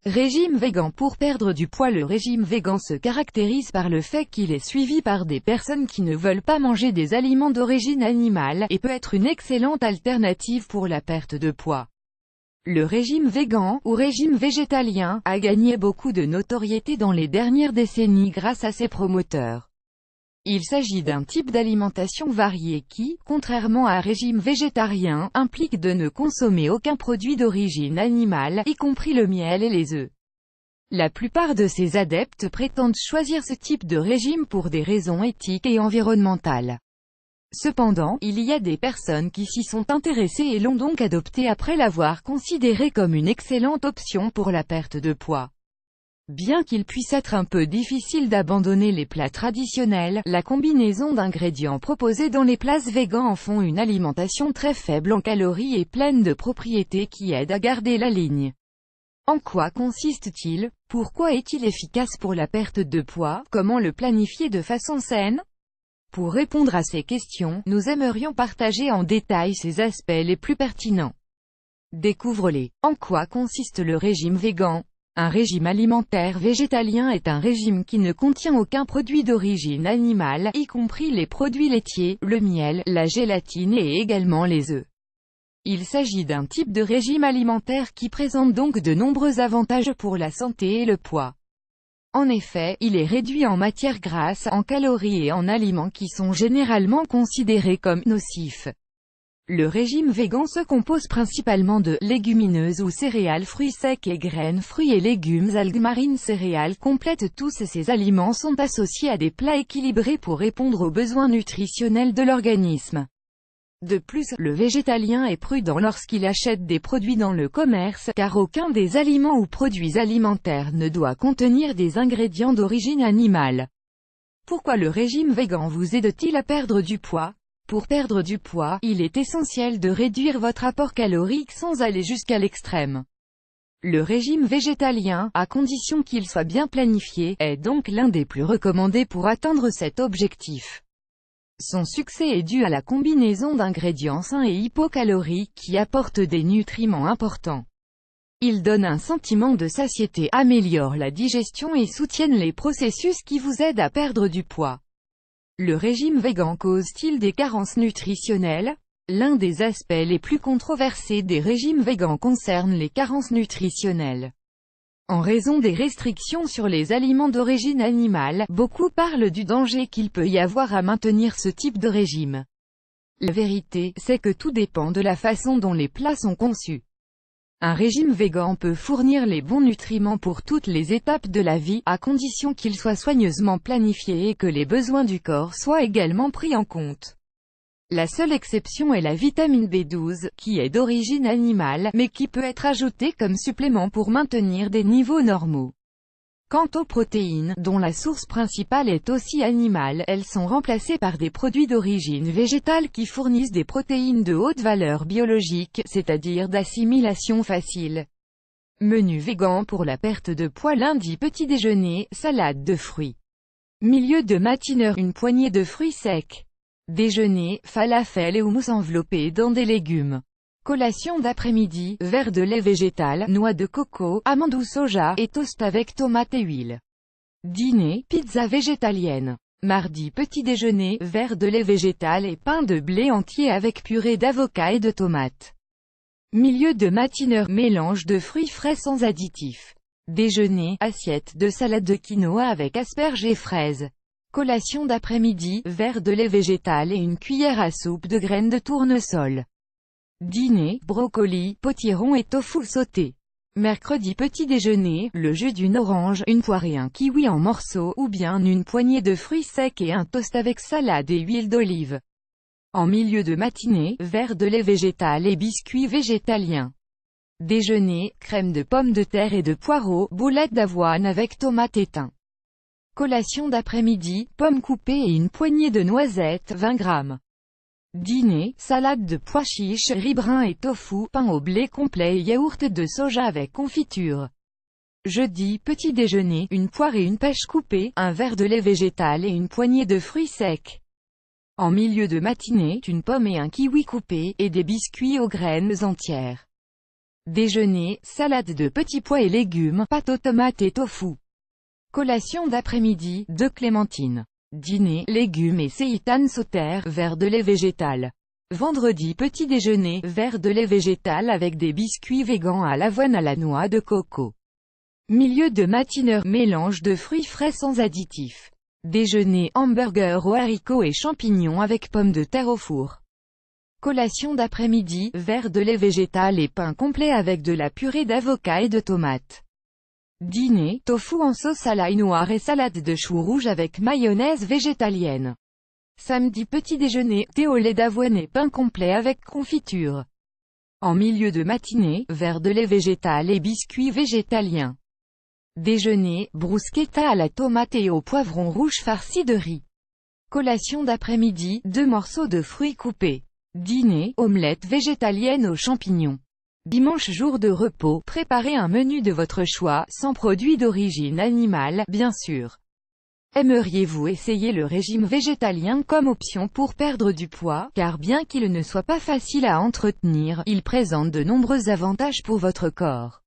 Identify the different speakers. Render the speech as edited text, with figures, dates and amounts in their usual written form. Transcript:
Speaker 1: Régime végan. Pour perdre du poids, le régime végan se caractérise par le fait qu'il est suivi par des personnes qui ne veulent pas manger des aliments d'origine animale, et peut être une excellente alternative pour la perte de poids. Le régime végan, ou régime végétalien, a gagné beaucoup de notoriété dans les dernières décennies grâce à ses promoteurs. Il s'agit d'un type d'alimentation variée qui, contrairement à un régime végétarien, implique de ne consommer aucun produit d'origine animale, y compris le miel et les œufs. La plupart de ses adeptes prétendent choisir ce type de régime pour des raisons éthiques et environnementales. Cependant, il y a des personnes qui s'y sont intéressées et l'ont donc adopté après l'avoir considéré comme une excellente option pour la perte de poids. Bien qu'il puisse être un peu difficile d'abandonner les plats traditionnels, la combinaison d'ingrédients proposés dans les plats végans en font une alimentation très faible en calories et pleine de propriétés qui aident à garder la ligne. En quoi consiste-t-il? Pourquoi est-il efficace pour la perte de poids? Comment le planifier de façon saine? Pour répondre à ces questions, nous aimerions partager en détail ces aspects les plus pertinents. Découvre-les. En quoi consiste le régime végan? Un régime alimentaire végétalien est un régime qui ne contient aucun produit d'origine animale, y compris les produits laitiers, le miel, la gélatine et également les œufs. Il s'agit d'un type de régime alimentaire qui présente donc de nombreux avantages pour la santé et le poids. En effet, il est réduit en matières grasses, en calories et en aliments qui sont généralement considérés comme nocifs. Le régime végan se compose principalement de légumineuses ou céréales, fruits secs et graines, fruits et légumes, algues marines, céréales complètes. Tous ces aliments sont associés à des plats équilibrés pour répondre aux besoins nutritionnels de l'organisme. De plus, le végétalien est prudent lorsqu'il achète des produits dans le commerce, car aucun des aliments ou produits alimentaires ne doit contenir des ingrédients d'origine animale. Pourquoi le régime végan vous aide-t-il à perdre du poids? Pour perdre du poids, il est essentiel de réduire votre apport calorique sans aller jusqu'à l'extrême. Le régime végétalien, à condition qu'il soit bien planifié, est donc l'un des plus recommandés pour atteindre cet objectif. Son succès est dû à la combinaison d'ingrédients sains et hypocaloriques qui apportent des nutriments importants. Ils donnent un sentiment de satiété, améliorent la digestion et soutiennent les processus qui vous aident à perdre du poids. Le régime végan cause-t-il des carences nutritionnelles? L'un des aspects les plus controversés des régimes végans concerne les carences nutritionnelles. En raison des restrictions sur les aliments d'origine animale, beaucoup parlent du danger qu'il peut y avoir à maintenir ce type de régime. La vérité, c'est que tout dépend de la façon dont les plats sont conçus. Un régime végan peut fournir les bons nutriments pour toutes les étapes de la vie, à condition qu'il soit soigneusement planifié et que les besoins du corps soient également pris en compte. La seule exception est la vitamine B12, qui est d'origine animale, mais qui peut être ajoutée comme supplément pour maintenir des niveaux normaux. Quant aux protéines, dont la source principale est aussi animale, elles sont remplacées par des produits d'origine végétale qui fournissent des protéines de haute valeur biologique, c'est-à-dire d'assimilation facile. Menu végan pour la perte de poids. Lundi, petit déjeuner, salade de fruits. Milieu de matinée, une poignée de fruits secs. Déjeuner, falafel et houmous enveloppés dans des légumes. Collation d'après-midi, verre de lait végétal, noix de coco, amandes ou soja, et toast avec tomates et huile. Dîner, pizza végétalienne. Mardi, petit déjeuner, verre de lait végétal et pain de blé entier avec purée d'avocat et de tomates. Milieu de matinée, mélange de fruits frais sans additifs. Déjeuner, assiette de salade de quinoa avec asperges et fraises. Collation d'après-midi, verre de lait végétal et une cuillère à soupe de graines de tournesol. Dîner, brocoli, potiron et tofu sauté. Mercredi, petit déjeuner, le jus d'une orange, une poire et un kiwi en morceaux, ou bien une poignée de fruits secs et un toast avec salade et huile d'olive. En milieu de matinée, verre de lait végétal et biscuits végétaliens. Déjeuner, crème de pommes de terre et de poireaux, boulettes d'avoine avec tomates et thym. Collation d'après-midi, pommes coupées et une poignée de noisettes, 20 grammes. Dîner, salade de pois chiches, riz brun et tofu, pain au blé complet et yaourt de soja avec confiture. Jeudi, petit déjeuner, une poire et une pêche coupées, un verre de lait végétal et une poignée de fruits secs. En milieu de matinée, une pomme et un kiwi coupés, et des biscuits aux graines entières. Déjeuner, salade de petits pois et légumes, pâte aux tomates et tofu. Collation d'après-midi, 2 clémentines. Dîner, légumes et seitan sauter, verre de lait végétal. Vendredi petit déjeuner, verre de lait végétal avec des biscuits végans à l'avoine à la noix de coco. Milieu de matinée, mélange de fruits frais sans additifs. Déjeuner, hamburger aux haricots et champignons avec pommes de terre au four. Collation d'après-midi, verre de lait végétal et pain complet avec de la purée d'avocat et de tomates. Dîner, tofu en sauce à l'ail noir et salade de choux rouges avec mayonnaise végétalienne. Samedi petit déjeuner, thé au lait d'avoine et pain complet avec confiture. En milieu de matinée, verre de lait végétal et biscuits végétaliens. Déjeuner, bruschetta à la tomate et au poivron rouge farci de riz. Collation d'après-midi, 2 morceaux de fruits coupés. Dîner, omelette végétalienne aux champignons. Dimanche jour de repos, préparez un menu de votre choix, sans produits d'origine animale, bien sûr. Aimeriez-vous essayer le régime végétalien comme option pour perdre du poids, car bien qu'il ne soit pas facile à entretenir, il présente de nombreux avantages pour votre corps.